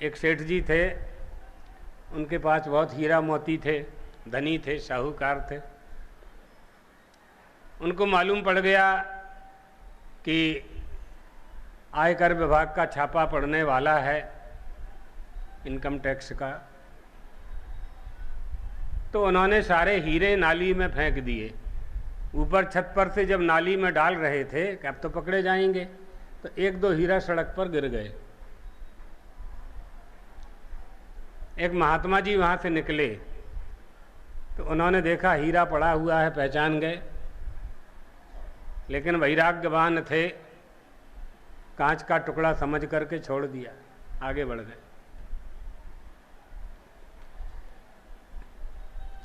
एक सेठ जी थे, उनके पास बहुत हीरा मोती थे, धनी थे, साहूकार थे। उनको मालूम पड़ गया कि आयकर विभाग का छापा पड़ने वाला है, इनकम टैक्स का। तो उन्होंने सारे हीरे नाली में फेंक दिए। ऊपर छत पर से जब नाली में डाल रहे थे कि अब तो पकड़े जाएंगे, तो एक दो हीरा सड़क पर गिर गए। एक महात्मा जी वहाँ से निकले तो उन्होंने देखा हीरा पड़ा हुआ है, पहचान गए, लेकिन वैराग्यवान थे, कांच का टुकड़ा समझ करके छोड़ दिया, आगे बढ़ गए।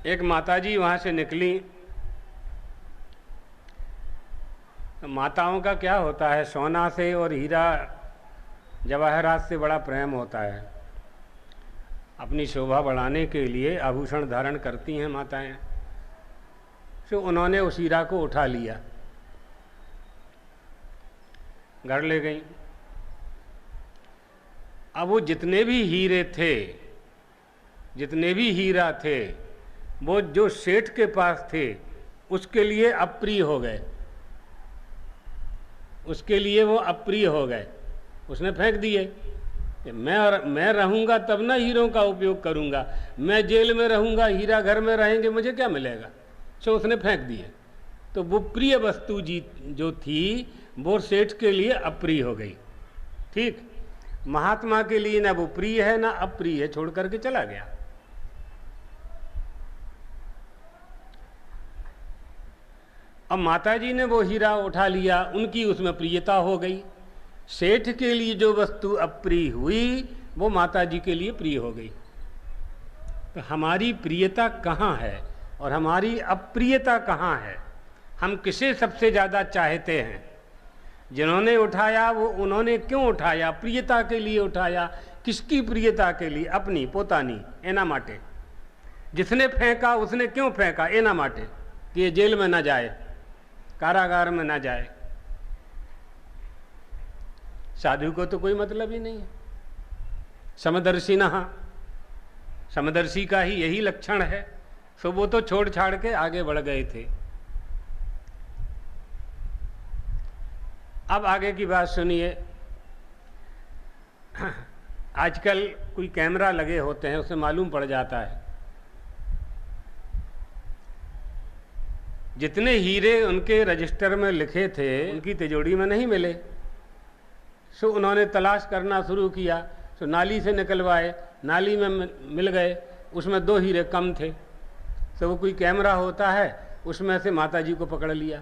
एक माताजी वहाँ से निकली। तो माताओं का क्या होता है, सोना से और हीरा जवाहरात से बड़ा प्रेम होता है। अपनी शोभा बढ़ाने के लिए आभूषण धारण करती हैं माताएं। तो उन्होंने उस हीरा को उठा लिया, घर ले गई। अब वो जितने भी हीरे थे, जितने भी हीरा थे, वो जो सेठ के पास थे उसके लिए अप्रिय हो गए, उसके लिए वो अप्रिय हो गए। उसने फेंक दिए। मैं रहूंगा तब ना हीरों का उपयोग करूंगा, मैं जेल में रहूंगा, हीरा घर में रहेंगे, मुझे क्या मिलेगा। सो उसने फेंक दिए। तो वो प्रिय वस्तु जी जो थी वो सेठ के लिए अप्रिय हो गई। ठीक, महात्मा के लिए ना वो प्रिय है ना अप्रिय है, छोड़ करके चला गया। अब माताजी ने वो हीरा उठा लिया, उनकी उसमें प्रियता हो गई। सेठ के लिए जो वस्तु अप्रिय हुई वो माताजी के लिए प्रिय हो गई। तो हमारी प्रियता कहाँ है और हमारी अप्रियता कहाँ है? हम किसे सबसे ज़्यादा चाहते हैं? जिन्होंने उठाया वो उन्होंने क्यों उठाया? प्रियता के लिए उठाया। किसकी प्रियता के लिए? अपनी, पोतानी, एना माटे। जिसने फेंका उसने क्यों फेंका? एना माटे कि ये जेल में ना जाए, कारागार में ना जाए। साधु को तो कोई मतलब ही नहीं है। समदर्शी नहा, समदर्शी का ही यही लक्षण है। सो वो तो छोड़ छाड़ के आगे बढ़ गए थे। अब आगे की बात सुनिए। आजकल कोई कैमरा लगे होते हैं, उससे मालूम पड़ जाता है जितने हीरे उनके रजिस्टर में लिखे थे उनकी तिजोरी में नहीं मिले। सो उन्होंने तलाश करना शुरू किया। सो नाली से निकलवाए, नाली में मिल गए, उसमें 2 हीरे कम थे। सो वो कोई कैमरा होता है, उसमें से माताजी को पकड़ लिया,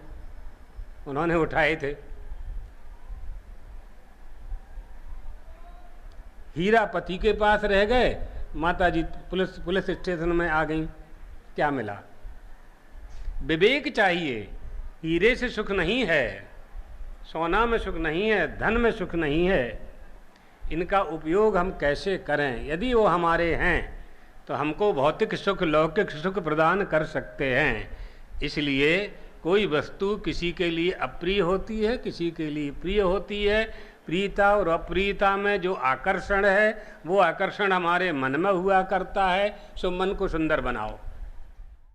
उन्होंने उठाए थे। हीरा पति के पास रह गए, माताजी पुलिस स्टेशन में आ गई। क्या मिला? विवेक चाहिए। हीरे से सुख नहीं है, सोना में सुख नहीं है, धन में सुख नहीं है। इनका उपयोग हम कैसे करें? यदि वो हमारे हैं तो हमको भौतिक सुख, लौकिक सुख प्रदान कर सकते हैं। इसलिए कोई वस्तु किसी के लिए अप्रिय होती है, किसी के लिए प्रिय होती है। प्रियता और अप्रियता में जो आकर्षण है वो आकर्षण हमारे मन में हुआ करता है। सो मन को सुंदर बनाओ।